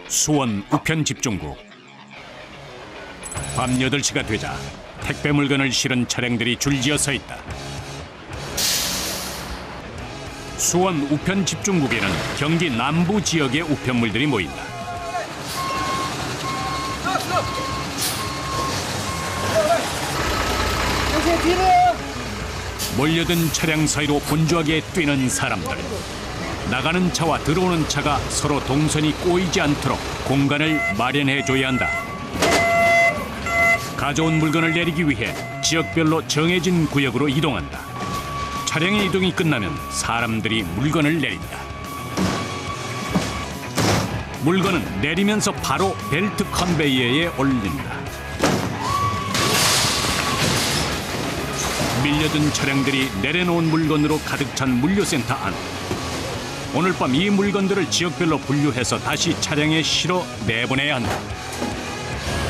수원 우편 집중국. 밤 8시가 되자 택배 물건을 실은 차량들이 줄지어 서 있다. 수원 우편 집중국에는 경기 남부 지역의 우편물들이 모인다. 몰려든 차량 사이로 분주하게 뛰는 사람들. 나가는 차와 들어오는 차가 서로 동선이 꼬이지 않도록 공간을 마련해줘야 한다. 가져온 물건을 내리기 위해 지역별로 정해진 구역으로 이동한다. 차량의 이동이 끝나면 사람들이 물건을 내린다. 물건은 내리면서 바로 벨트 컨베이어에 올린다. 밀려든 차량들이 내려놓은 물건으로 가득 찬 물류센터 안. 오늘 밤 이 물건들을 지역별로 분류해서 다시 차량에 실어 내보내야 한다.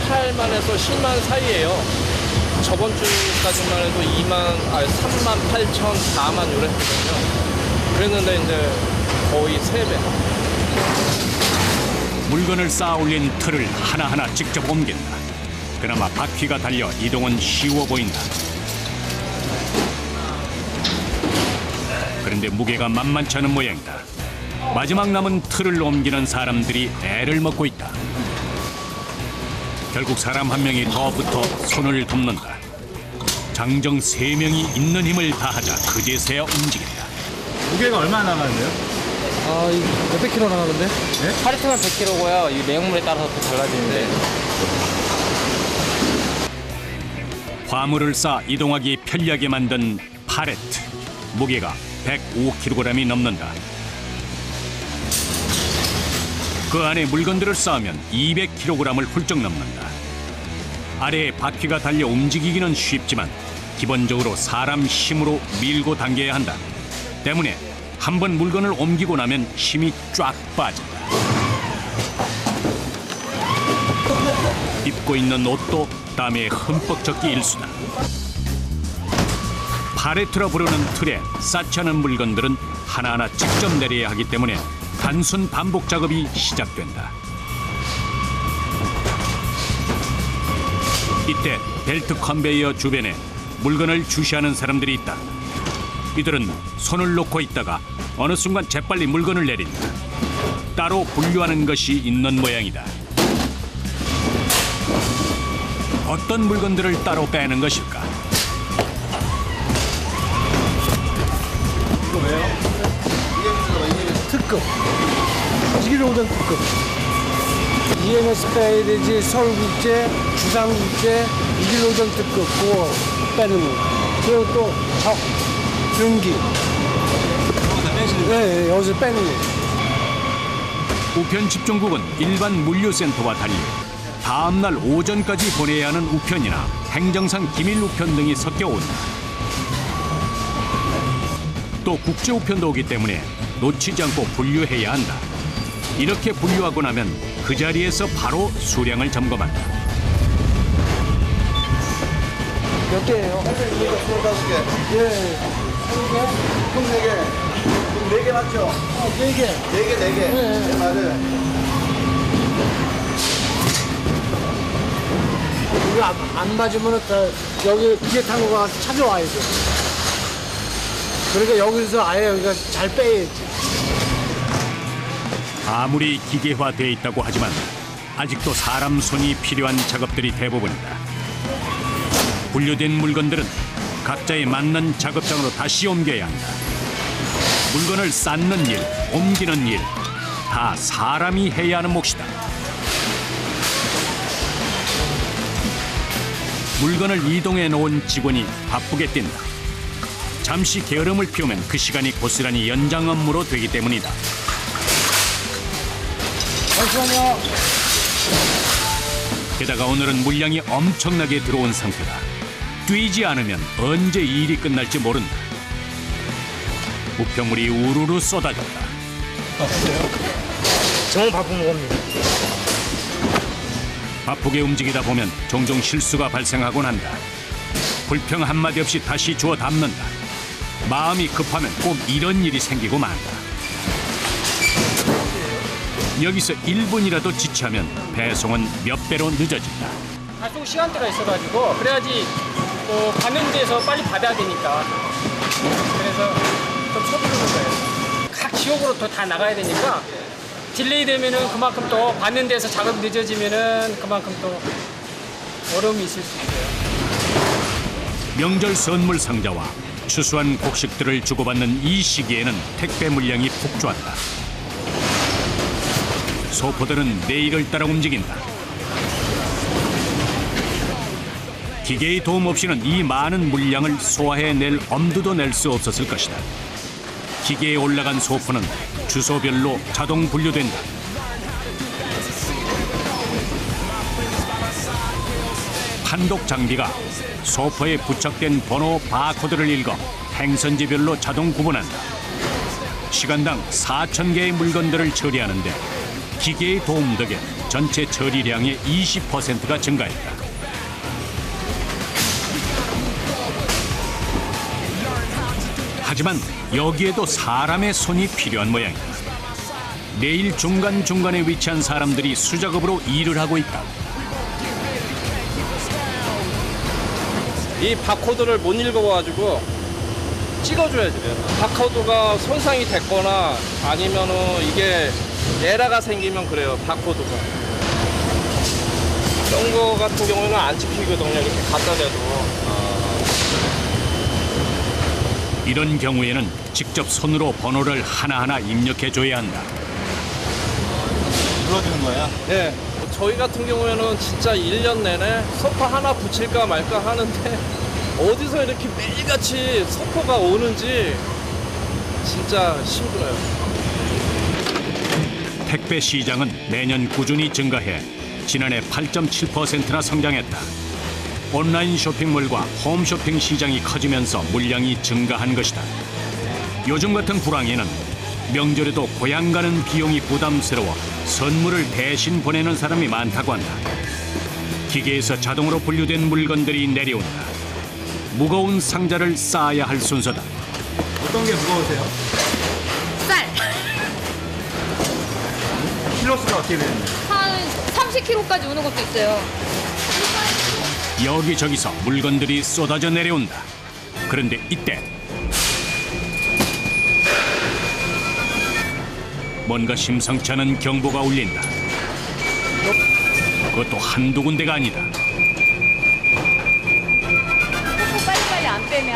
8만에서 10만 사이예요. 저번 주까지만 해도 3만 8천, 4만 이랬거든요. 그랬는데 이제 거의 3배. 물건을 쌓아 올린 틀을 하나하나 직접 옮긴다. 그나마 바퀴가 달려 이동은 쉬워 보인다. 그런데 무게가 만만치 않은 모양이다. 마지막 남은 틀을 옮기는 사람들이 애를 먹고 있다. 결국 사람 한 명이 더 붙어 손을 돕는다. 장정 3명이 있는 힘을 다하자 그제서야 움직인다. 무게가 얼마나 나가는데요? 이거 몇백 킬로 나가는데? 네? 파리트는 100킬로고요. 이 내용물에 따라서 또 달라지는데. 화물을 쌓아 이동하기 편리하게 만든 팔레트. 무게가 105kg이 넘는다. 그 안에 물건들을 쌓으면 200kg을 훌쩍 넘는다. 아래에 바퀴가 달려 움직이기는 쉽지만 기본적으로 사람 힘으로 밀고 당겨야 한다. 때문에 한 번 물건을 옮기고 나면 힘이 쫙 빠진다. 입고 있는 옷도 땀에 흠뻑 젖기 일수다. 팔레트라 부르는 틀에 쌓지 않은 물건들은 하나하나 직접 내려야 하기 때문에 단순 반복 작업이 시작된다. 이때 벨트 컨베이어 주변에 물건을 주시하는 사람들이 있다. 이들은 손을 놓고 있다가 어느 순간 재빨리 물건을 내린다. 따로 분류하는 것이 있는 모양이다. 어떤 물건들을 따로 빼는 것일까? 이거 왜요? 특급, 1kg 특급. EMS 빼야 되지, 서울국제, 주상국제, 1kg 특급 그거 빼는 거. 그리고 또 적, 등기. 네, 여기서 빼는 거. 우편 집중국은 일반 물류센터와 달리 다음날 오전까지 보내야 하는 우편이나 행정상 기밀 우편 등이 섞여 온다. 또 국제 우편도 오기 때문에 놓치지 않고 분류해야 한다. 이렇게 분류하고 나면 그 자리에서 바로 수량을 점검한다. 몇 개예요? 25개. 예. 총 4개. 4개 맞죠? 4개. 4개, 4개. 네, 맞아요. 이거 안 맞으면 여기 기계 타고 가서 찾아와야죠. 그러니까 여기서 아예 여기가 잘 빼야지. 아무리 기계화돼 있다고 하지만 아직도 사람 손이 필요한 작업들이 대부분이다. 분류된 물건들은 각자에 맞는 작업장으로 다시 옮겨야 한다. 물건을 쌓는 일, 옮기는 일, 다 사람이 해야 하는 몫이다. 물건을 이동해 놓은 직원이 바쁘게 뛴다. 잠시 게으름을 피우면 그 시간이 고스란히 연장 업무로 되기 때문이다. 잠시만요. 게다가 오늘은 물량이 엄청나게 들어온 상태다. 뛰지 않으면 언제 일이 끝날지 모른다. 우편물이 우르르 쏟아졌다. 정말 바쁜 겁니다. 바쁘게 움직이다 보면 종종 실수가 발생하곤 한다. 불평 한마디 없이 다시 주워 담는다. 마음이 급하면 꼭 이런 일이 생기고 만다. 여기서 1분이라도 지체하면 배송은 몇 배로 늦어진다. 발송 시간대가 있어가지고 그래야지 받는 데서 빨리 받아야 되니까 그래서 좀 서두르는 거예요. 각 지역으로 또 다 나가야 되니까 딜레이 되면은 그만큼 또 받는 데서 작업이 늦어지면은 그만큼 또 어려움이 있을 수 있어요. 명절 선물 상자와 추수한 곡식들을 주고받는 이 시기에는 택배 물량이 폭주한다. 소포들은 내일을 따라 움직인다. 기계의 도움 없이는 이 많은 물량을 소화해낼 엄두도 낼 수 없었을 것이다. 기계에 올라간 소포는 주소별로 자동 분류된다. 판독 장비가 소포에 부착된 번호 바코드를 읽어 행선지별로 자동 구분한다. 시간당 4,000개의 물건들을 처리하는데 기계의 도움 덕에 전체 처리량의 20%가 증가했다. 하지만 여기에도 사람의 손이 필요한 모양이다. 내일 중간중간에 위치한 사람들이 수작업으로 일을 하고 있다. 이 바코드를 못 읽어가지고 찍어줘야 돼요. 바코드가 손상이 됐거나 아니면은 이게 에러가 생기면 그래요. 바코드가. 이런 거 같은 경우에는 안 찍히거든요. 이렇게 갖다 대도. 이런 경우에는 직접 손으로 번호를 하나하나 입력해줘야 한다. 불러주는 거야? 네. 저희 같은 경우에는 진짜 1년 내내 소포 하나 붙일까 말까 하는데 어디서 이렇게 매일같이 소포가 오는지 진짜 힘들어요. 택배 시장은 매년 꾸준히 증가해 지난해 8.7%나 성장했다. 온라인 쇼핑몰과 홈쇼핑 시장이 커지면서 물량이 증가한 것이다. 요즘 같은 불황에는 명절에도 고향 가는 비용이 부담스러워 선물을 대신 보내는 사람이 많다고 한다. 기계에서 자동으로 분류된 물건들이 내려온다. 무거운 상자를 쌓아야 할 순서다. 어떤 게 무거우세요? 쌀! 킬로수가 어떻게 되는데? 한 30kg까지 오는 것도 있어요. 여기저기서 물건들이 쏟아져 내려온다. 그런데 이때 뭔가 심상치 않은 경보가 울린다. 그것도 한두 군데가 아니다. 코 빨리빨리 안 빼면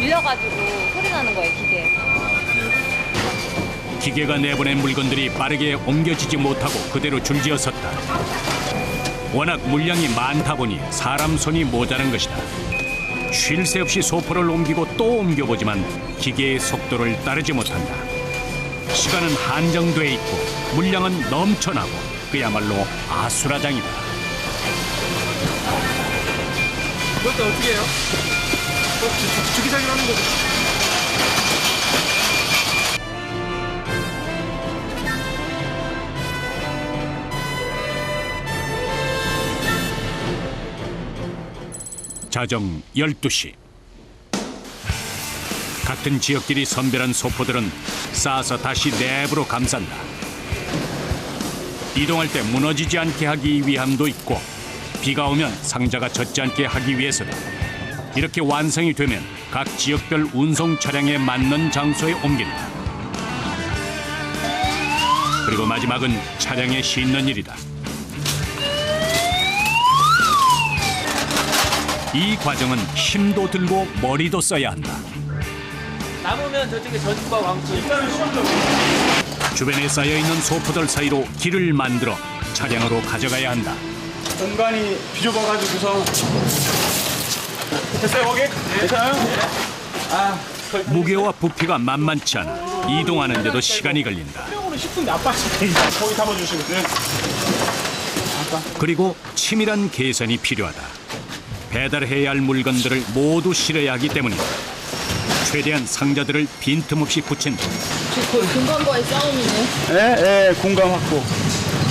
밀려가지고 소리 나는 거예요, 기계에서. 기계가 내보낸 물건들이 빠르게 옮겨지지 못하고 그대로 줄지어 섰다. 워낙 물량이 많다 보니 사람 손이 모자란 것이다. 쉴 새 없이 소포를 옮기고 또 옮겨보지만 기계의 속도를 따르지 못한다. 시간은 한정돼 있고 물량은 넘쳐나고 그야말로 아수라장이다. 그것도 어떻게 해요? 주기자기로 하는 거죠. 자정 12시. 같은 지역끼리 선별한 소포들은 쌓아서 다시 내부로 감싼다. 이동할 때 무너지지 않게 하기 위함도 있고 비가 오면 상자가 젖지 않게 하기 위해서다. 이렇게 완성이 되면 각 지역별 운송 차량에 맞는 장소에 옮긴다. 그리고 마지막은 차량에 싣는 일이다. 이 과정은 힘도 들고 머리도 써야 한다. 남으면 저쪽에 저집과 광주. 주변에 쌓여있는 소포들 사이로 길을 만들어 차량으로 가져가야 한다. 공간이 비좁아가지고서 됐어요 거기? 괜찮아요? 무게와 부피가 만만치 않아 이동하는데도 시간이 걸린다. 오늘 10분 나빠지니까 거기 잡아주시고. 네. 그리고 치밀한 계산이 필요하다. 배달해야 할 물건들을 모두 실어야 하기 때문이다. 최대한 상자들을 빈틈없이 붙인다. 금방과의 싸움이네. 네, 공간 확보.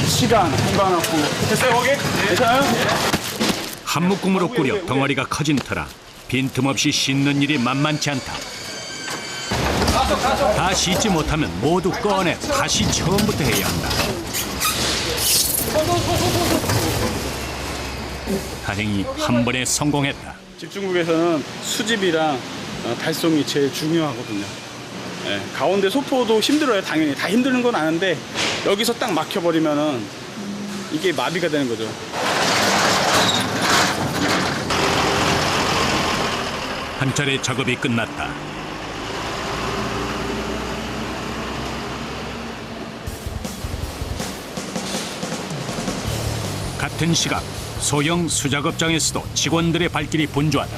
시간, 공간 확보. 됐어요 거기? 괜찮아요? 한 묶음으로 꾸려 덩어리가 커진 터라 빈틈없이 싣는 일이 만만치 않다. 다 씻지 못하면 모두 꺼내 다시 처음부터 해야 한다. 다행히 한 번에 성공했다. 집중국에서는 수집이랑 달성이 제일 중요하거든요. 예, 가운데 소포도 힘들어요. 당연히 다 힘드는 건 아는데 여기서 딱 막혀버리면은 이게 마비가 되는 거죠. 한 차례 작업이 끝났다. 같은 시각 소형 수작업장에서도 직원들의 발길이 분주하다.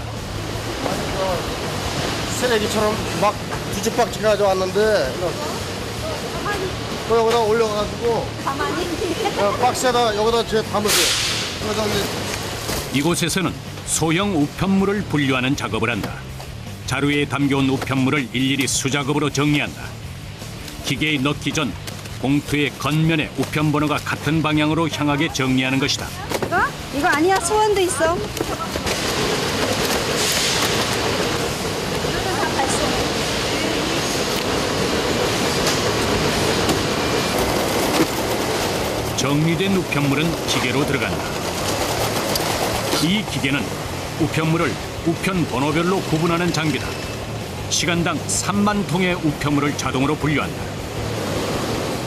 쓰레기처럼 막 뒤집박질 가져왔는데 여기다 올려가지고 가만히. 박스에다 여기다 제 담으세요. 그래서 이제 이곳에서는 소형 우편물을 분류하는 작업을 한다. 자루에 담겨온 우편물을 일일이 수작업으로 정리한다. 기계에 넣기 전 봉투의 겉면에 우편 번호가 같은 방향으로 향하게 정리하는 것이다. 이거 아니야. 소원도 있어. 정리된 우편물은 기계로 들어간다. 이 기계는 우편물을 우편 번호별로 구분하는 장비다. 시간당 3만 통의 우편물을 자동으로 분류한다.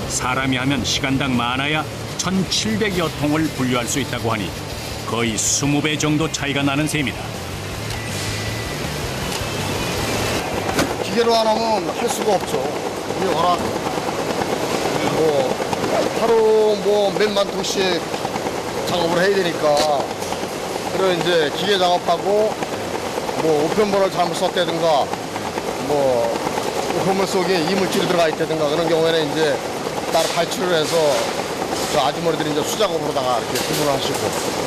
사람이 하면 시간당 많아야 1,700여 통을 분류할 수 있다고 하니 거의 20배 정도 차이가 나는 셈이다. 기계로 안 하면 할 수가 없죠. 이게 워낙 뭐 하루 뭐 몇만 통씩 작업을 해야 되니까 그리고 이제 기계 작업하고 뭐 우편물을 잘못 썼다든가 뭐 우편물 속에 이물질이 들어가 있다든가 그런 경우에는 이제 따로 발출을 해서 저 아주머니들이 이제 수작업으로다가 이렇게 구분을 하시고.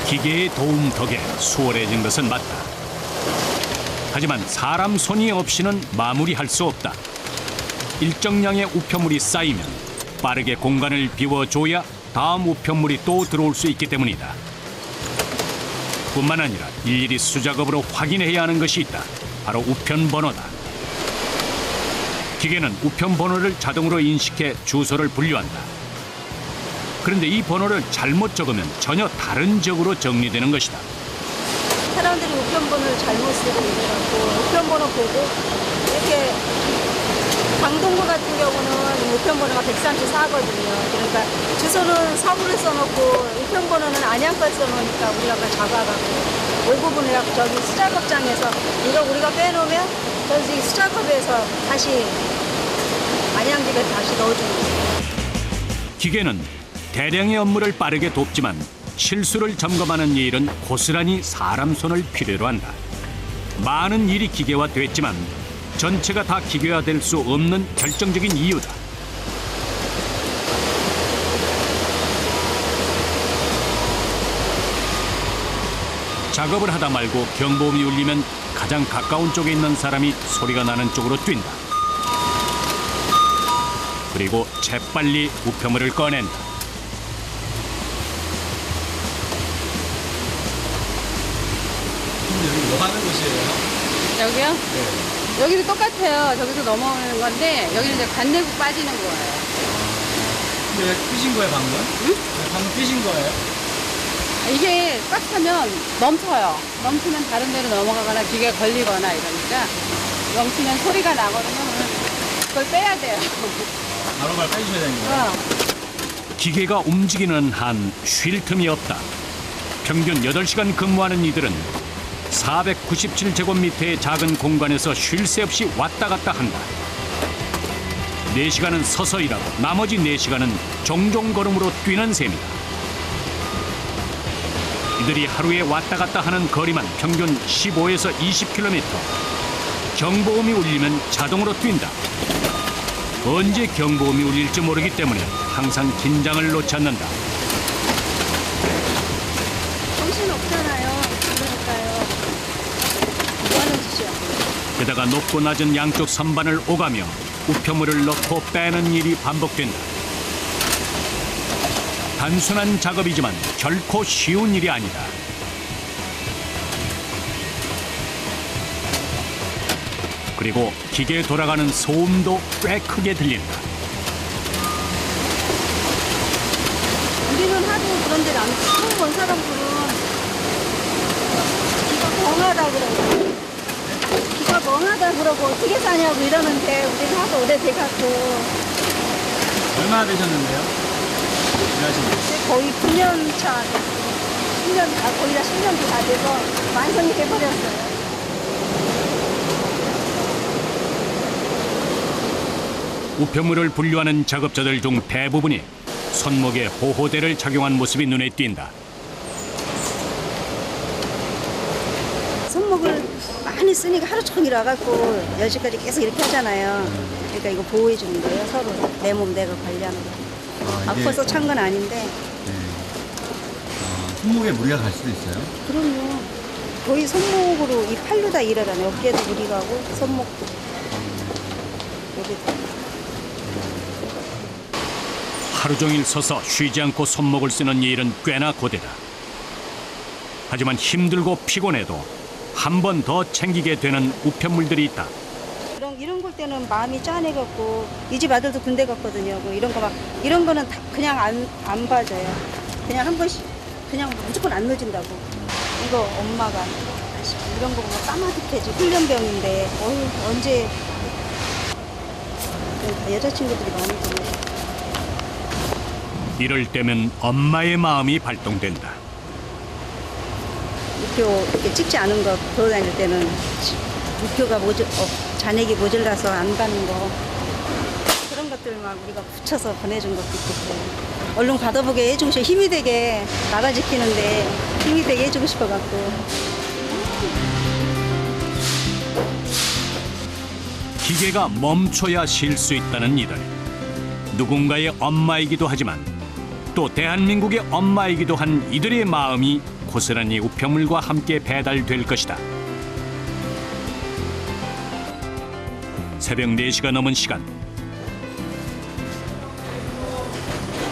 기계의 도움 덕에 수월해진 것은 맞다. 하지만 사람 손이 없이는 마무리할 수 없다. 일정량의 우편물이 쌓이면 빠르게 공간을 비워줘야 다음 우편물이 또 들어올 수 있기 때문이다. 뿐만 아니라 일일이 수작업으로 확인해야 하는 것이 있다. 바로 우편 번호다. 기계는 우편 번호를 자동으로 인식해 주소를 분류한다. 그런데 이 번호를 잘못 적으면 전혀 다른 지역으로 정리되는 것이다. 사람들이 우편번호를 잘못 쓰고 있더라고. 우편번호 보고 이렇게 강동구 같은 경우는 우편번호가 134거든요. 그러니까 주소는 서구를 써놓고 우편번호는 안양까지 써놓으니까 우리가 그걸 잡아가고 올 부분을 저기 수작업장에서 이거 우리가 빼놓으면 저기 수작업에서 다시 안양집에 다시 넣어주는 거예요. 기계는 대량의 업무를 빠르게 돕지만 실수를 점검하는 일은 고스란히 사람 손을 필요로 한다. 많은 일이 기계화됐지만 전체가 다 기계화될 수 없는 결정적인 이유다. 작업을 하다 말고 경보음이 울리면 가장 가까운 쪽에 있는 사람이 소리가 나는 쪽으로 뛴다. 그리고 재빨리 우편물을 꺼낸다. 여기 뭐 하는 곳이에요? 여기요? 네. 여기도 똑같아요. 저기서 넘어오는 건데 여기는 이제 관내국 빠지는 거예요. 근데 왜 삐신 거예요 방금? 응? 방금 삐신 거예요? 이게 꽉 차면 넘쳐요. 넘치면 다른 데로 넘어가거나 기계가 걸리거나 이러니까 넘치면 소리가 나거든요. 그걸 빼야 돼요. 바로바로 빼주셔야 되는 거예요? 기계가 움직이는 한 쉴 틈이 없다. 평균 8시간 근무하는 이들은 497제곱미터의 작은 공간에서 쉴 새 없이 왔다 갔다 한다. 4시간은 서서 일하고 나머지 4시간은 종종 걸음으로 뛰는 셈이다. 이들이 하루에 왔다 갔다 하는 거리만 평균 15에서 20km. 경보음이 울리면 자동으로 뛴다. 언제 경보음이 울릴지 모르기 때문에 항상 긴장을 놓지 않는다. 정신 없잖아요. 그러니까요. 뭐 하는 짓이야? 게다가 높고 낮은 양쪽 선반을 오가며 우편물을 넣고 빼는 일이 반복된다. 단순한 작업이지만 결코 쉬운 일이 아니다. 그리고 기계 돌아가는 소음도 꽤 크게 들린다. 우리는 하도 그런 데를 안 처음 온 사람들은 기가 멍하다 그러고 기가 멍하다 그러고 어떻게 사냐고 이러는데 우리는 하도 오래돼갖고 얼마나 되셨는데요? 일하신 지? 이제 거의 9년 차 10년 거의 다 10년도 다 돼서 완성이 돼버렸어요. 우편물을 분류하는 작업자들 중 대부분이 손목에 호호대를 착용한 모습이 눈에 띈다. 손목을 많이 쓰니까 하루 종일 와갖고 10시까지 계속 이렇게 하잖아요. 그러니까 이거 보호해 주는 거예요. 서로 내 몸 내가 관리하는 거. 아파서 찬 건 아닌데. 손목에 무리가 갈 수도 있어요? 그럼요. 거의 손목으로 이 팔로 다 일하잖아요. 어깨도 무리 가고 손목도. 여기도. 하루 종일 서서 쉬지 않고 손목을 쓰는 이 일은 꽤나 고되다. 하지만 힘들고 피곤해도 한 번 더 챙기게 되는 우편물들이 있다. 이런 걸 때는 마음이 짠해갖고 이 집 아들도 군대 갔거든요. 뭐 이런 거 막 이런 거는 다 그냥 안 봐줘요. 그냥 한 번씩 그냥 무조건 안 넣어준다고. 이거 엄마가 이런 거 보면 까마득해지 훈련병인데 언제 여자친구들이 많이 보내요. 이럴 때면 엄마의 마음이 발동된다. 우표 이렇게 찍지 않은 거 돌아다닐 때는 우표가 잔액이 모자라서 안 가는 거 그런 것들만 우리가 붙여서 보내준 것도 있고 얼른 받아보게 해주고 싶어 힘이 되게 나라 지키는데 힘이 되게 해주고 싶어갖고 기계가 멈춰야 쉴 수 있다는 이들. 누군가의 엄마이기도 하지만 또 대한민국의 엄마이기도 한 이들의 마음이 고스란히 우편물과 함께 배달될 것이다. 새벽 4시가 넘은 시간.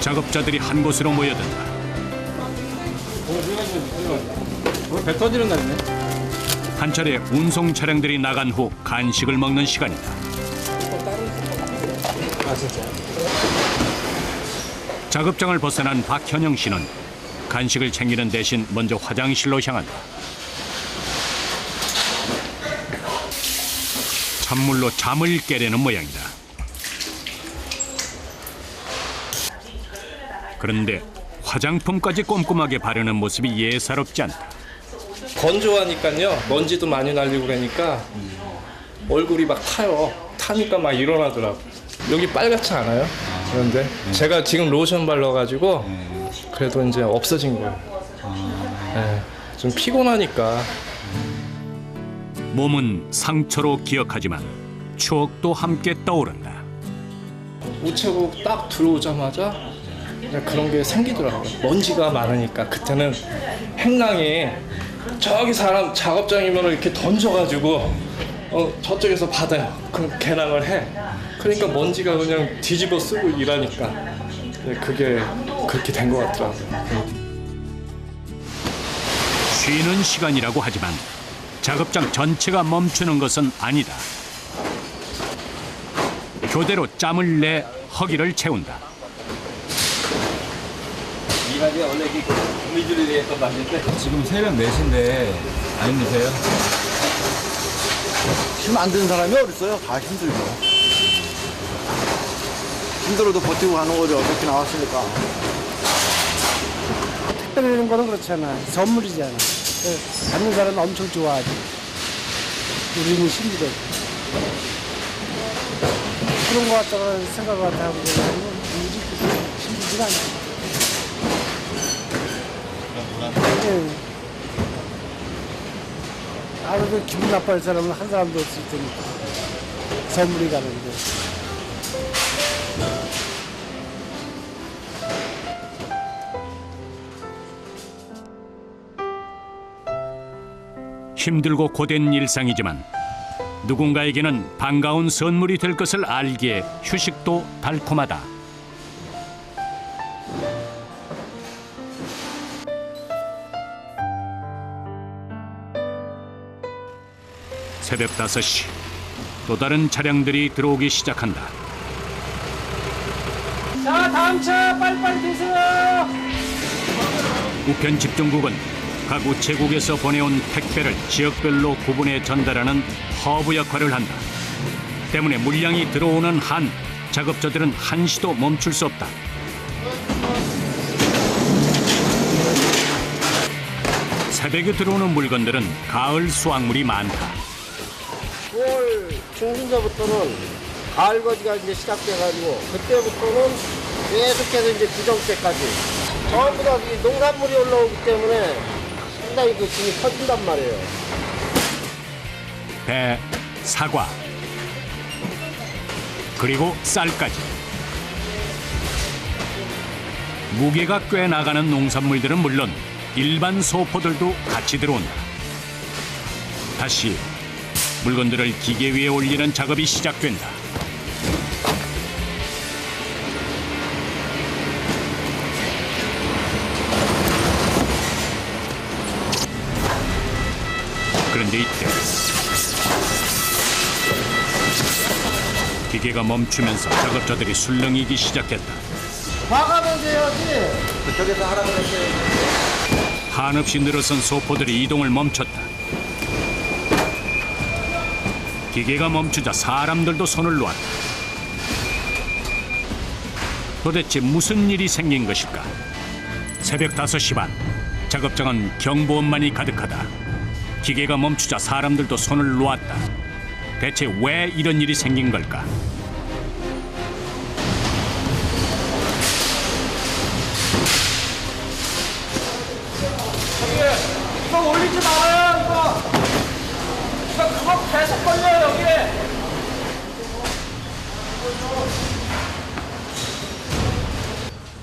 작업자들이 한 곳으로 모여든다. 배 터지는 날이네. 한 차례 운송 차량들이 나간 후 간식을 먹는 시간이다. 아 진짜요? 작업장을 벗어난 박현영 씨는 간식을 챙기는 대신 먼저 화장실로 향한다. 찬물로 잠을 깨려는 모양이다. 그런데 화장품까지 꼼꼼하게 바르는 모습이 예사롭지 않다. 건조하니까요. 먼지도 많이 날리고 그러니까 얼굴이 막 타요. 타니까 막 일어나더라고. 여기 빨갛지 않아요? 그런데 제가 지금 로션 발라가지고 그래도 이제 없어진 거예요. 네, 좀 피곤하니까. 몸은 상처로 기억하지만 추억도 함께 떠오른다. 우체국 딱 들어오자마자 그냥 그런 게 생기더라고요. 먼지가 많으니까 그때는 행랑이 저기 사람 작업장이면 이렇게 던져가지고 저쪽에서 받아요. 그럼 개낭을 해. 그러니까 먼지가 그냥 뒤집어 쓰고 일하니까 그게 그렇게 된 것 같더라고요. 쉬는 시간이라고 하지만 작업장 전체가 멈추는 것은 아니다. 교대로 짬을 내 허기를 채운다. 지금 새벽 4시인데 안 힘드세요? 힘 안 드는 사람이 어딨어요? 다 힘들죠. 힘들어도 버티고 가는 거죠. 어떻게 나왔으니까. 택배 내는 거는 그렇잖아. 선물이잖아. 받는 사람은 엄청 좋아하지. 우리는 힘들어. 그런 거 같다가 생각을 하고 그러면 힘들지가 않지. 아무래도 기분 나빠할 사람은 한 사람도 없을 테니까 선물이 가는데. 힘들고 고된 일상이지만 누군가에게는 반가운 선물이 될 것을 알기에 휴식도 달콤하다. 새벽 5시 또 다른 차량들이 들어오기 시작한다. 자, 다음 차 빨리빨리 드세요. 우편 집중국은 각 우체국에서 보내온 택배를 지역별로 구분해 전달하는 허브 역할을 한다. 때문에 물량이 들어오는 한 작업자들은 한시도 멈출 수 없다. 새벽에 들어오는 물건들은 가을 수확물이 많다. 9월 중순서부터는 가을 거지가 이제 시작돼가지고 그때부터는 계속해서 이제 구정 때까지 전부 다 이 농산물이 올라오기 때문에 상당히 그 짐이 커진단 말이에요. 배, 사과, 그리고 쌀까지. 무게가 꽤 나가는 농산물들은 물론 일반 소포들도 같이 들어온다. 다시 물건들을 기계 위에 올리는 작업이 시작된다. 그런데 이때 기계가 멈추면서 작업자들이 술렁이기 시작했다. 봐가면서 해야지. 그쪽에서 하라고 했어요. 한없이 늘어선 소포들이 이동을 멈췄다. 기계가 멈추자 사람들도 손을 놓았다. 도대체 무슨 일이 생긴 것일까? 새벽 5시 반, 작업장은 경보음만이 가득하다. 기계가 멈추자 사람들도 손을 놓았다. 대체 왜 이런 일이 생긴 걸까? 이거 올리지 말아요, 이거. 이거 그거 계속 걸려요, 여기에.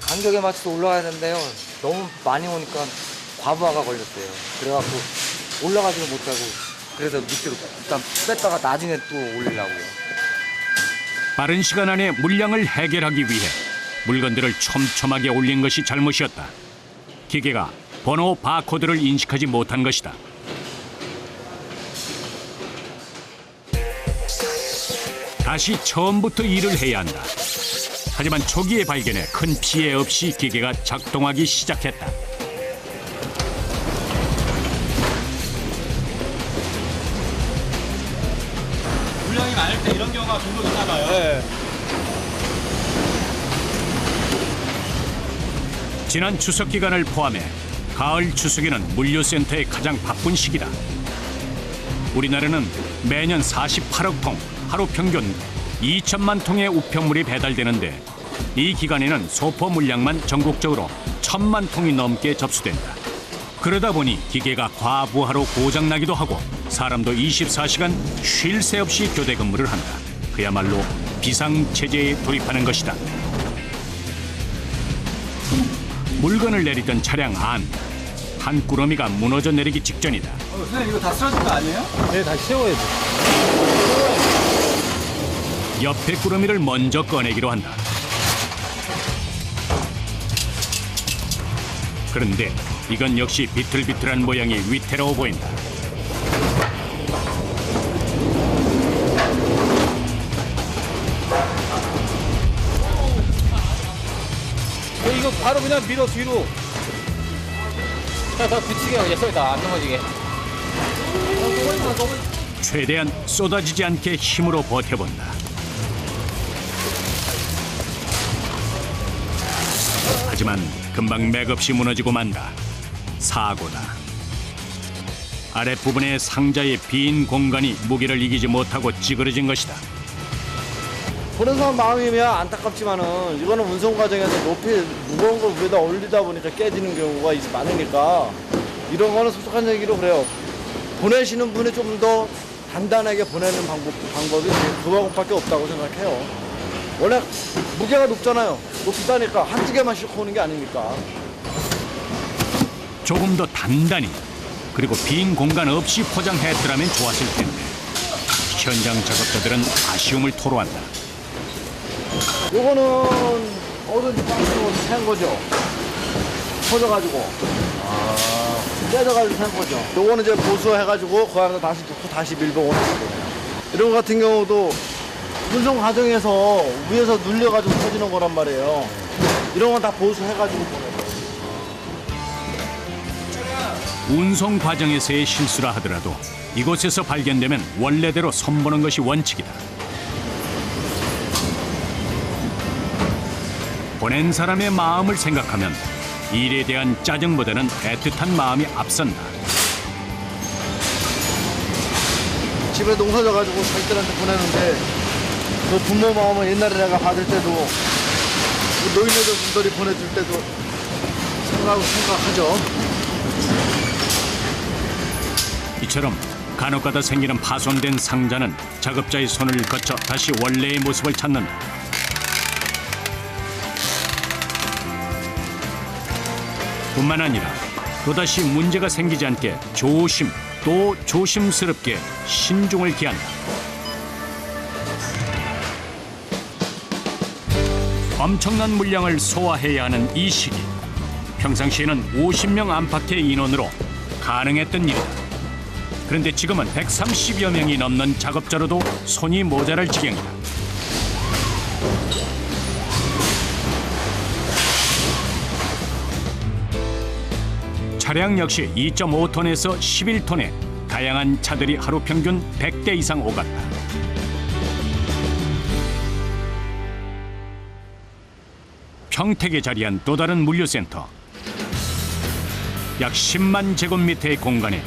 간격에 맞춰서 올라가야 되는데요. 너무 많이 오니까 과부하가 걸렸어요. 그래갖고 올라가지도 못하고 그래서 밑으로 일단 뺐다가 나중에 또 올리려고요. 빠른 시간 안에 물량을 해결하기 위해 물건들을 촘촘하게 올린 것이 잘못이었다. 기계가 번호 바코드를 인식하지 못한 것이다. 다시 처음부터 일을 해야 한다. 하지만 초기의 발견에 큰 피해 없이 기계가 작동하기 시작했다. 물량이 많을 때 이런 경우가 종종 있나 봐요. 네. 지난 추석 기간을 포함해 가을 추석에는 물류센터의 가장 바쁜 시기다. 우리나라는 매년 48억 통, 하루 평균 2천만 통의 우편물이 배달되는데 이 기간에는 소포 물량만 전국적으로 1,000만 통이 넘게 접수된다. 그러다 보니 기계가 과부하로 고장나기도 하고 사람도 24시간 쉴 새 없이 교대 근무를 한다. 그야말로 비상체제에 돌입하는 것이다. 물건을 내리던 차량 안, 한 꾸러미가 무너져 내리기 직전이다. 선생님 이거 다 쓰러진 거 아니에요? 네, 다시 세워야죠. 옆에 꾸러미를 먼저 꺼내기로 한다. 그런데 이건 역시 비틀비틀한 모양이 위태로워 보인다. 이거 바로 그냥 밀어 뒤로. 더 붙이게 하고 여기다 안 넘어지게. 최대한 쏟아지지 않게 힘으로 버텨본다. 하지만 금방 맥없이 무너지고 만다. 사고다. 아랫부분의 상자의 빈 공간이 무게를 이기지 못하고 찌그러진 것이다. 보는 사람 마음이면 안타깝지만은 이거는 운송 과정에서 높이 무거운 걸 위에다 올리다 보니까 깨지는 경우가 많으니까 이런 거는 솔직한 얘기로 그래요. 보내시는 분이 좀 더 단단하게 보내는 방법이 그거밖에 없다고 생각해요. 원래 무게가 높잖아요. 높다니까 한두 개만 싣고 오는 게 아니니까. 조금 더 단단히 그리고 빈 공간 없이 포장했더라면 좋았을 텐데 현장 작업자들은 아쉬움을 토로한다. 요거는 어딘지 박스로 샌 거죠. 퍼져가지고. 떼져가지고 샌 거죠. 요거는 이제 보수해가지고 그 안에 다시 넣고 다시 밀봉을 했어요. 이런 거 같은 경우도 운송 과정에서 위에서 눌려가지고 터지는 거란 말이에요. 이런 건 다 보수해가지고 보내요. 운송 과정에서의 실수라 하더라도 이곳에서 발견되면 원래대로 선보는 것이 원칙이다. 보낸 사람의 마음을 생각하면 일에 대한 짜증보다는 애틋한 마음이 앞선다. 집에 농사 져가지고 자식들한테 보내는데 그 부모 마음은 옛날에 내가 받을 때도 노인네들 분들이 보내줄 때도 생각하죠. 이처럼 간혹가다 생기는 파손된 상자는 작업자의 손을 거쳐 다시 원래의 모습을 찾는다. 뿐만 아니라 또다시 문제가 생기지 않게 조심 또 조심스럽게 신중을 기한다. 엄청난 물량을 소화해야 하는 이 시기. 평상시에는 50명 안팎의 인원으로 가능했던 일이다. 그런데 지금은 130여 명이 넘는 작업자로도 손이 모자랄 지경이다. 차량 역시 2.5톤에서 11톤의 다양한 차들이 하루 평균 100대 이상 오갔다. 평택에 자리한 또 다른 물류센터. 약 10만 제곱미터의 공간에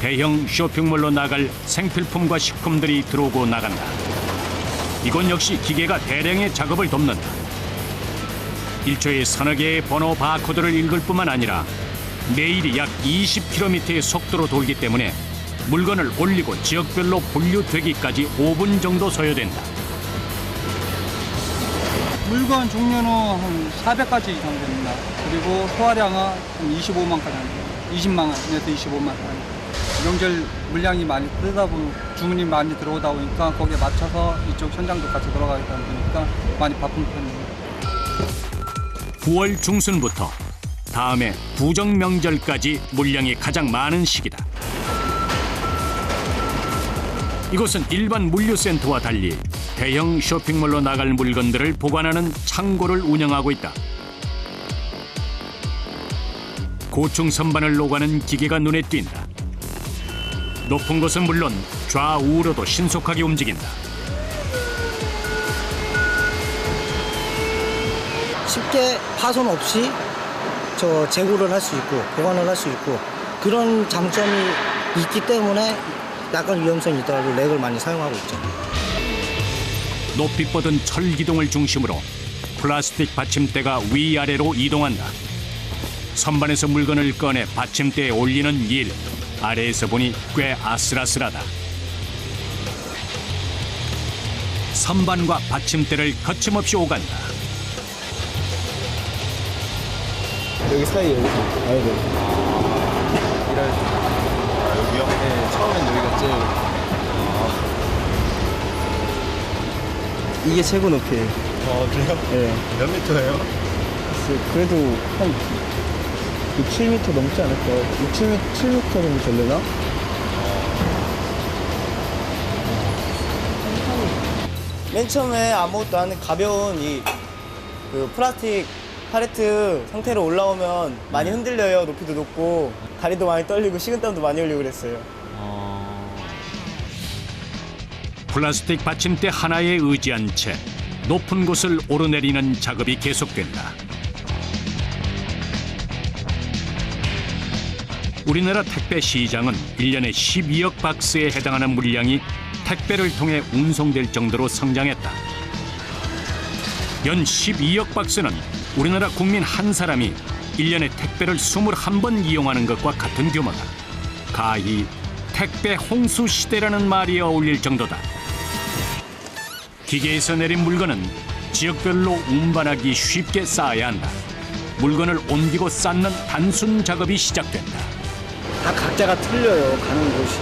대형 쇼핑몰로 나갈 생필품과 식품들이 들어오고 나간다. 이곳 역시 기계가 대량의 작업을 돕는다. 1초에 서너 개의 번호 바코드를 읽을 뿐만 아니라 매일이 약 20km의 속도로 돌기 때문에 물건을 올리고 지역별로 분류되기까지 5분 정도 소요된다. 물건 종류는 한 400가지 이상 됩니다. 그리고 소화량은 한 25만까지 합니다. 20만에서 25만까지. 명절 물량이 많이 뜨다 보면 주문이 많이 들어오다 보니까 거기에 맞춰서 이쪽 현장도 같이 돌아가다 보니까 많이 바쁜 편입니다. 9월 중순부터 다음해 구정 명절까지 물량이 가장 많은 시기다. 이곳은 일반 물류센터와 달리 대형 쇼핑몰로 나갈 물건들을 보관하는 창고를 운영하고 있다. 고층 선반을 오가는 기계가 눈에 띈다. 높은 곳은 물론 좌우로도 신속하게 움직인다. 쉽게 파손 없이 재고를 할 수 있고 보관을 할 수 있고 그런 장점이 있기 때문에 약간 위험성이 있더라도 렉을 많이 사용하고 있죠. 높이 뻗은 철 기둥을 중심으로 플라스틱 받침대가 위아래로 이동한다. 선반에서 물건을 꺼내 받침대에 올리는 일, 아래에서 보니 꽤 아슬아슬하다. 선반과 받침대를 거침없이 오간다. 여기 사이에 여기 가야 돼. 여기요? 네, 처음엔 여기가 제일. 이게 최고 높이에요. 그래요? 네. 몇 미터예요? 그래도 한 6, 7m 넘지 않을까? 6, 7m 정도 되려나? 맨 처음에 아무것도 안 가벼운 그 플라스틱 팔레트 상태로 올라오면 많이 흔들려요. 높이도 높고 다리도 많이 떨리고 식은땀도 많이 흘리고 그랬어요. 플라스틱 받침대 하나에 의지한 채 높은 곳을 오르내리는 작업이 계속된다. 우리나라 택배 시장은 1년에 12억 박스에 해당하는 물량이 택배를 통해 운송될 정도로 성장했다. 연 12억 박스는 우리나라 국민 한 사람이 1년에 택배를 21번 이용하는 것과 같은 규모다. 가히 택배 홍수 시대라는 말이 어울릴 정도다. 기계에서 내린 물건은 지역별로 운반하기 쉽게 쌓아야 한다. 물건을 옮기고 쌓는 단순 작업이 시작된다. 다 각자가 틀려요. 가는 곳이.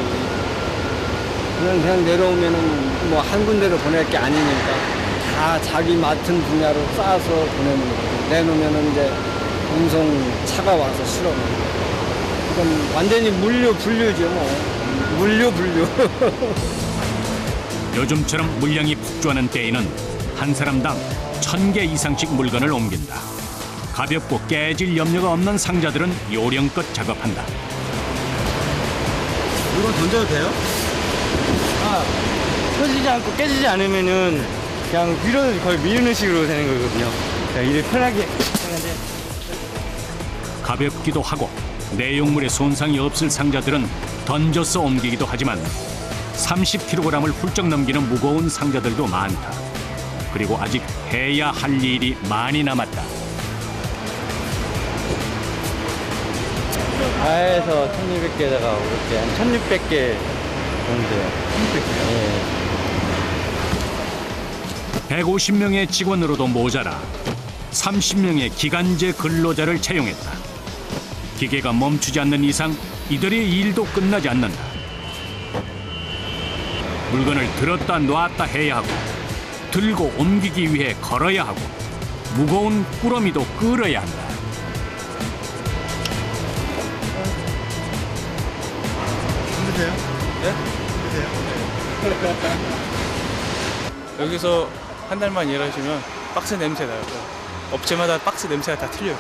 그냥 내려오면은 뭐 한 군데로 보낼 게 아니니까 다 자기 맡은 분야로 쌓아서 보내는 거예요. 내놓으면은 이제 운송 차가 와서 실어. 그럼 완전히 물류 분류죠 뭐. 물류 분류. 요즘처럼 물량이 폭주하는 때에는 한 사람당 1000개 이상씩 물건을 옮긴다. 가볍고 깨질 염려가 없는 상자들은 요령껏 작업한다. 물건 던져도 돼요? 터지지 않고 깨지지 않으면은 그냥 위로 거의 미루는 식으로 되는 거거든요. 그냥 일을 편하게 하는데. 가볍기도 하고 내용물에 손상이 없을 상자들은 던져서 옮기기도 하지만 30kg을 훌쩍 넘기는 무거운 상자들도 많다. 그리고 아직 해야 할 일이 많이 남았다. 다해서 1200개다가 이렇게 한 1600개 정도 돼요. 1600개요? 150명의 직원으로도 모자라 30명의 기간제 근로자를 채용했다. 기계가 멈추지 않는 이상 이들의 일도 끝나지 않는다. 물건을 들었다 놨다 해야 하고 들고 옮기기 위해 걸어야 하고 무거운 꾸러미도 끌어야 한다. 힘드세요? 네? 힘드세요? 여기서 한 달만 일하시면 박스 냄새 나요. 업체마다 박스 냄새가 다 틀려요.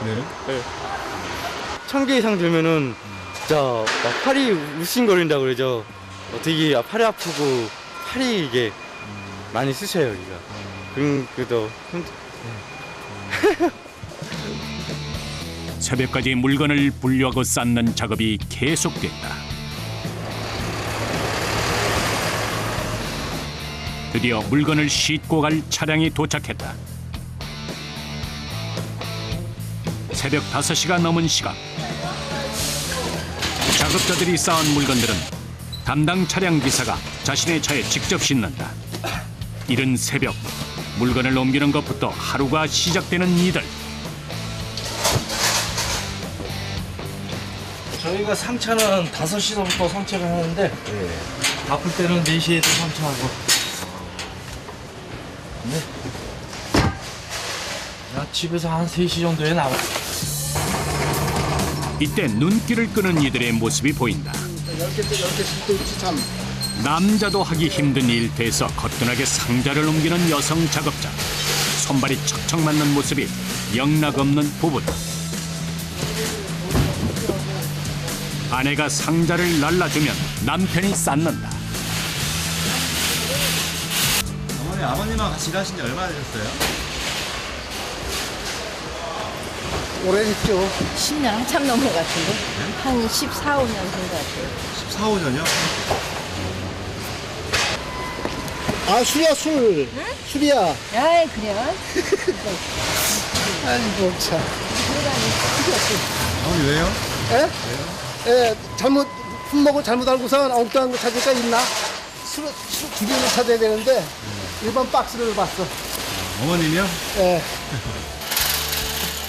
그래요? 네. 1000개 이상 들면은 진짜 막 팔이 울씬거린다고 그러죠. 되게 팔이 아프고 팔이 이게 많이 쑤셔요, 여기가. 그래도 새벽까지 물건을 분류하고 쌓는 작업이 계속됐다. 드디어 물건을 싣고 갈 차량이 도착했다. 새벽 5시가 넘은 시각. 작업자들이 쌓은 물건들은 담당 차량 기사가 자신의 차에 직접 싣는다. 이른 새벽 물건을 옮기는 것부터 하루가 시작되는 이들. 저희가 상차는 5시서부터 상차를 하는데 바쁠 때는 4시에도 상차하고. 네. 집에서 한 3시 정도에 나와요. 이때 눈길을 끄는 이들의 모습이 보인다. 10개 있지 참. 남자도 하기 힘든 일터에서 거뜬하게 상자를 옮기는 여성 작업자. 손발이 척척 맞는 모습이 영락없는 부부다. 아내가 상자를 날라주면 남편이 쌓는다. 어머니, 아버님하고 같이 일하신 지 얼마나 되셨어요? 오래됐죠. 10년 한참 넘은 것 같은데? 한 14, 15년 된 것 같아요. 14, 15년이요? 아, 술이야, 술. 응? 술이야. 아이, 그래요? 아이고, 참. 어머니 왜요? 예? 예, 잘못, 품목을 잘못 알고서 엉뚱한 거 찾으니까 있나? 술 주변을 찾아야 되는데, 일반 박스를 봤어. 어머님이요? 예.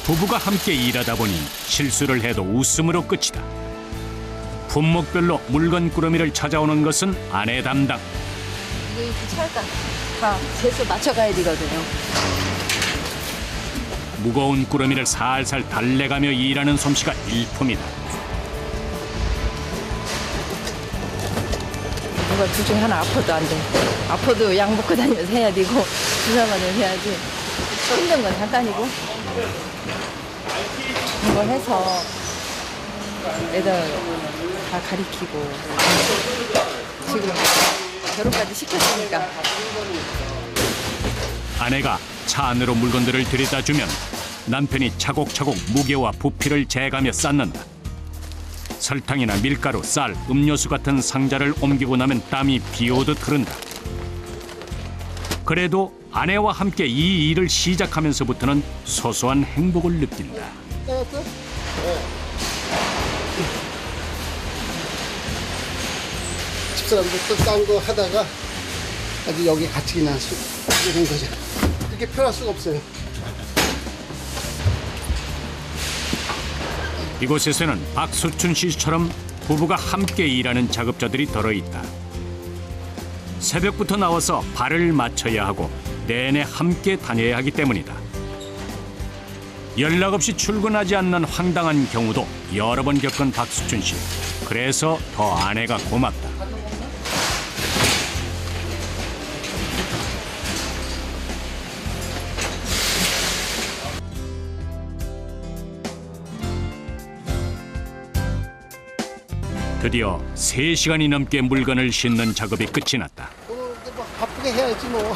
부부가 함께 일하다 보니 실수를 해도 웃음으로 끝이다. 품목별로 물건 꾸러미를 찾아오는 것은 아내 담당. 이게 차가 다 재서 맞춰가야 되거든요. 무거운 꾸러미를 살살 달래가며 일하는 솜씨가 일품이다. 누가 둘 중에 하나 아파도 안 돼. 아파도 약 먹고 다니면서 해야 되고 주사만을 해야지. 또 힘든 건 잠깐이고. 이거 해서 애들 다 가리키고 지금 결혼까지 시켰으니까. 아내가 차 안으로 물건들을 들여다주면 남편이 차곡차곡 무게와 부피를 재가며 쌓는다. 설탕이나 밀가루, 쌀, 음료수 같은 상자를 옮기고 나면 땀이 비오듯 흐른다. 그래도 아내와 함께 이 일을 시작하면서부터는 소소한 행복을 느낀다. 나왔어? 네. 집사람들 또 딴 거 하다가 아주 여기 같이 그냥 이런 거죠. 이렇게 표현할 수가 없어요. 이곳에서는 박수춘 씨처럼 부부가 함께 일하는 작업자들이 덜어 있다. 새벽부터 나와서 발을 맞춰야 하고 내내 함께 다녀야 하기 때문이다. 연락 없이 출근하지 않는 황당한 경우도 여러 번 겪은 박수춘 씨. 그래서 더 아내가 고맙다. 드디어 3시간이 넘게 물건을 싣는 작업이 끝이 났다. 바쁘게 해야지 뭐.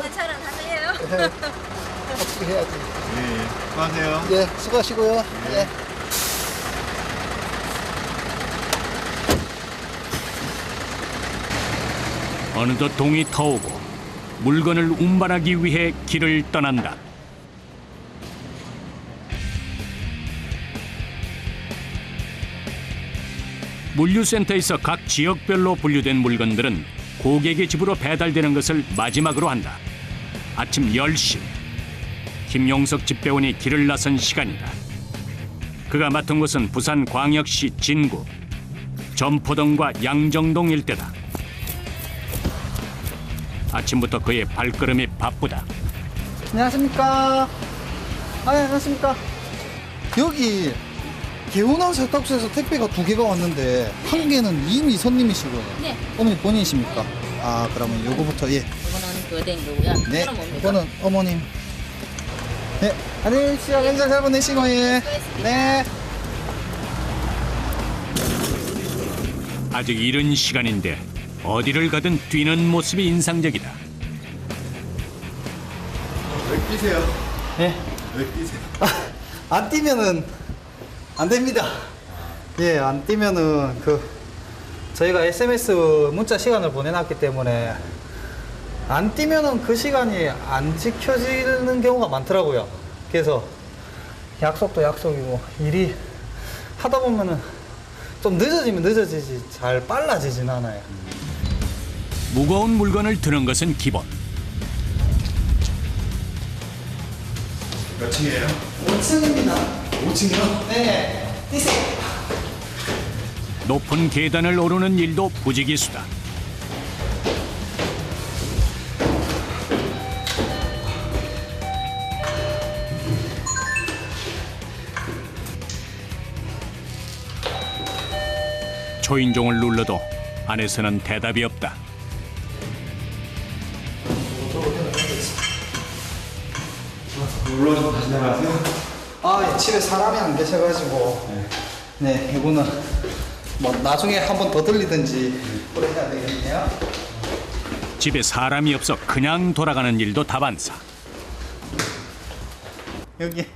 괜찮아, 다행이에요. 바쁘게 해야지. 네, 수고하세요. 예, 수고하시고요. 예. 어느덧 동이 터오고 물건을 운반하기 위해 길을 떠난다. 물류센터에서 각 지역별로 분류된 물건들은 고객의 집으로 배달되는 것을 마지막으로 한다. 아침 10시. 김용석 집배원이 길을 나선 시간이다. 그가 맡은 곳은 부산광역시 진구, 점포동과 양정동 일대다. 아침부터 그의 발걸음이 바쁘다. 안녕하십니까. 안녕하십니까. 여기 개운한 세탁소에서 택배가 2개가 왔는데 한 개는 이미 손님이시고요. 네. 어머니 본인이십니까? 아, 그러면 요거부터 예. 이거는 교대인 거고요. 네. 이거는 뭡니까? 이거는 어머님. 네. 안녕히 계십시오. 행사 잘 보내시고 예. 네. 아직 이른 시간인데 어디를 가든 뛰는 모습이 인상적이다. 왜 뛰세요? 예. 왜 뛰세요? 안 뛰면은 안 됩니다. 예, 안 뛰면은 저희가 SMS 문자 시간을 보내놨기 때문에 안 뛰면은 그 시간이 안 지켜지는 경우가 많더라고요. 그래서 약속도 약속이고 일이 하다 보면은 좀 늦어지면 늦어지지 잘 빨라지진 않아요. 무거운 물건을 드는 것은 기본. 몇 층이에요? 5층입니다. 5층이요? 네. 뛰세요. 높은 계단을 오르는 일도 부지기수다. 초인종을 눌러도 안에서는 대답이 없다. 물론 다시 나가세요? 아, 예, 집에 사람이 안 계셔가지고 네, 이거는 뭐 나중에 한 번 더 들리든지 그래 해야 되겠네요. 집에 사람이 없어 그냥 돌아가는 일도 다반사. 여기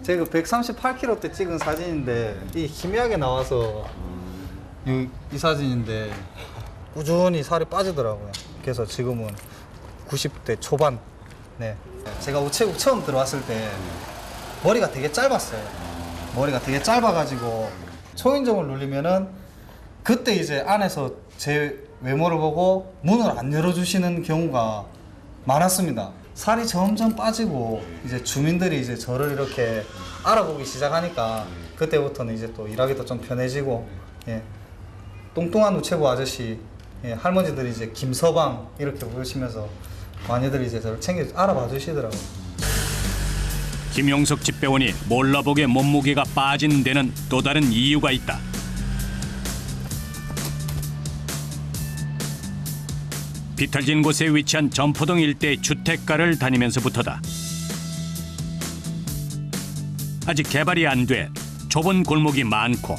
제가 138kg 때 찍은 사진인데 이 희미하게 나와서 이 사진인데 꾸준히 살이 빠지더라고요. 그래서 지금은 90대 초반. 네. 제가 우체국 처음 들어왔을 때 머리가 되게 짧았어요. 머리가 되게 짧아가지고 초인종을 누르면은 그때 이제 안에서 제 외모를 보고 문을 안 열어주시는 경우가 많았습니다. 살이 점점 빠지고 이제 주민들이 이제 저를 이렇게 알아보기 시작하니까 그때부터는 이제 또 일하기도 좀 편해지고 예. 뚱뚱한 우체국 아저씨 예, 할머니들이 이제 김서방 이렇게 부르시면서 많이들 이제 저를 챙겨 알아봐 주시더라고요. 김용석 집배원이 몰라보게 몸무게가 빠진 데는 또 다른 이유가 있다. 비탈진 곳에 위치한 점포동 일대 주택가를 다니면서부터다. 아직 개발이 안 돼 좁은 골목이 많고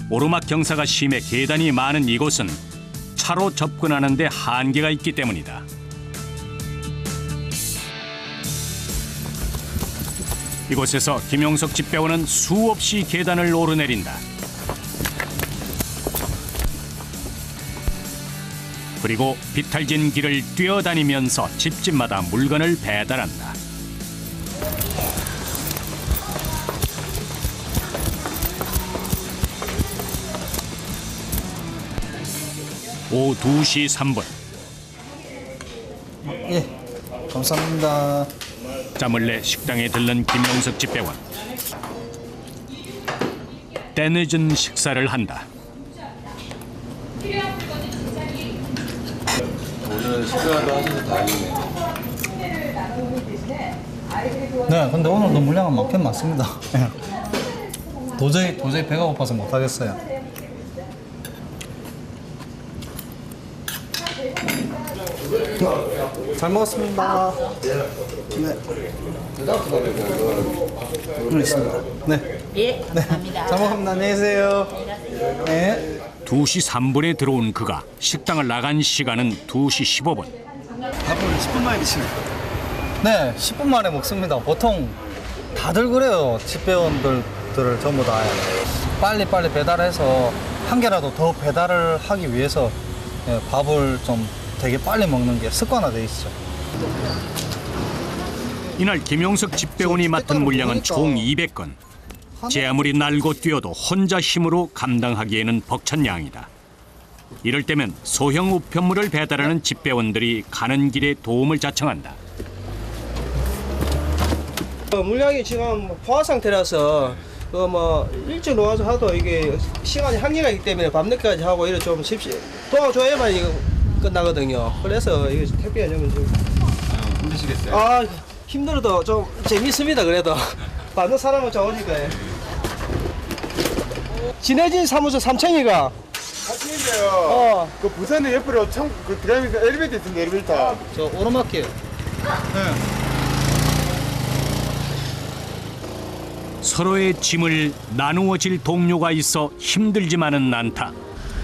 오르막 경사가 심해 계단이 많은 이곳은 차로 접근하는 데 한계가 있기 때문이다. 이곳에서 김용석 집배원은 수없이 계단을 오르내린다. 그리고 비탈진 길을 뛰어다니면서 집집마다 물건을 배달한다. 오후 2시 3분. 예, 감사합니다. 짬을 내 식당에 들른 김용석 집배원. 때늦은 식사를 한다. 오늘 식사도 하셔서 다행이네요. 네, 근데 오늘도 물량은 많긴 많습니다. 도저히 배가 고파서 못 하겠어요. 잘 먹었습니다. 네. 알겠습니다. 네. 예, 감사합니다. 잘 먹었습니다. 안녕히 계세요. 네. 2시 3분에 들어온 그가 식당을 나간 시간은 2시 15분. 밥은 10분 만에 드시나요? 네, 10분 만에 먹습니다. 보통 다들 그래요. 집배원들을 전부 다 빨리빨리 배달해서 한 개라도 더 배달을 하기 위해서 밥을 좀 되게 빨리 먹는 게 습관화돼 있죠. 이날 김용석 집배원이 맡은 물량은 총 200건. 제 아무리 날고 뛰어도 혼자 힘으로 감당하기에는 벅찬 양이다. 이럴 때면 소형 우편물을 배달하는 집배원들이 가는 길에 도움을 자청한다. 물량이 지금 포화 상태라서 일찍 놓아서 하도 이게 시간이 한계가 있기 때문에 밤늦게까지 하고 이래 좀 도와줘야만 이거 끝나거든요. 그래서 이거 택배 개념은 좀 힘드시겠어요? 힘들어도 좀 재밌습니다. 그래도 받는 사람은 좋으니까요. 진해진 사무소 3층이가 사실인데요. 그 부산에 옆으로 들어가니까 엘리베이터 있던데 엘리베이터. 저 오르막길. 서로의 짐을 나누어질 동료가 있어 힘들지만은 않다.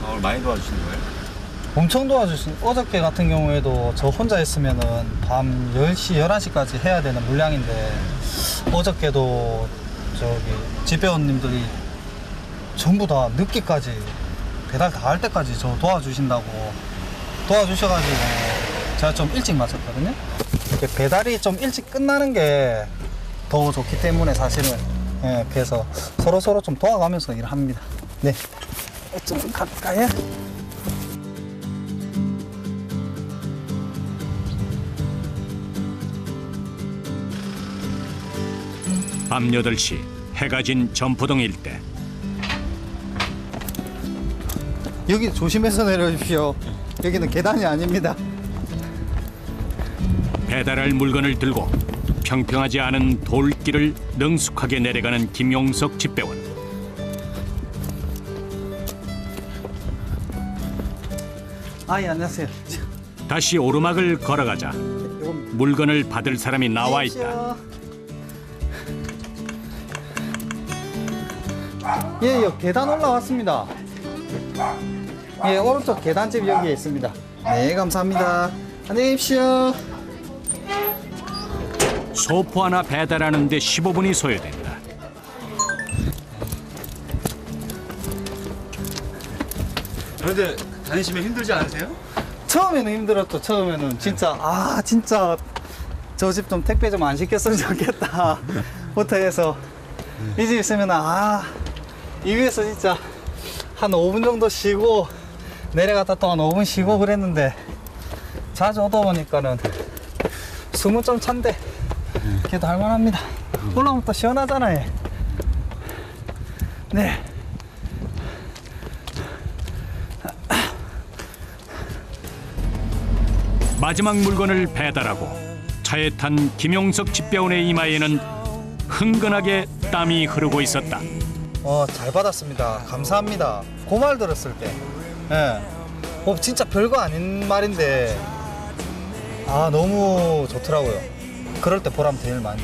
오늘 많이 도와주시는 거예요? 엄청 도와주신. 어저께 같은 경우에도 저 혼자 했으면은 밤 10시, 11시까지 해야 되는 물량인데 어저께도 집배원님들이 전부 다 늦게까지 배달 다 할 때까지 저 도와주신다고 도와주셔가지고 제가 좀 일찍 마쳤거든요. 이렇게 배달이 좀 일찍 끝나는 게 더 좋기 때문에 사실은 그래서 서로 좀 도와가면서 일합니다. 네, 좀 가까이. 밤 8시 해가 진 점포동 일대. 여기 조심해서 내려주십시오. 여기는 계단이 아닙니다. 배달할 물건을 들고 평평하지 않은 돌길을 능숙하게 내려가는 김용석 집배원. 예, 안녕하세요. 다시 오르막을 걸어가자 물건을 받을 사람이 나와 있다. 예, 계단 올라왔습니다. 예, 오른쪽 계단집 여기에 있습니다. 네, 감사합니다. 안녕히 계십시오. 소포 하나 배달하는데 15분이 소요된다. 그런데 다니시면 힘들지 않으세요? 처음에는 힘들었죠. 처음에는 진짜 저 집 좀 택배 좀 안 시켰으면 좋겠다 부터 해서 이 집 있으면 이 위에서 진짜 한 5분 정도 쉬고 내려갔다 또 한 5분 쉬고 그랬는데 자주 오다 보니까는 숨은 좀 찬데 그래도 할만합니다. 올라오면 또 시원하잖아요. 네. 마지막 물건을 배달하고 차에 탄 김용석 집배원의 이마에는 흥건하게 땀이 흐르고 있었다. 잘 받았습니다. 감사합니다. 그 말 들었을 때 진짜 별거 아닌 말인데 너무 좋더라고요. 그럴 때 보람 제일 많이.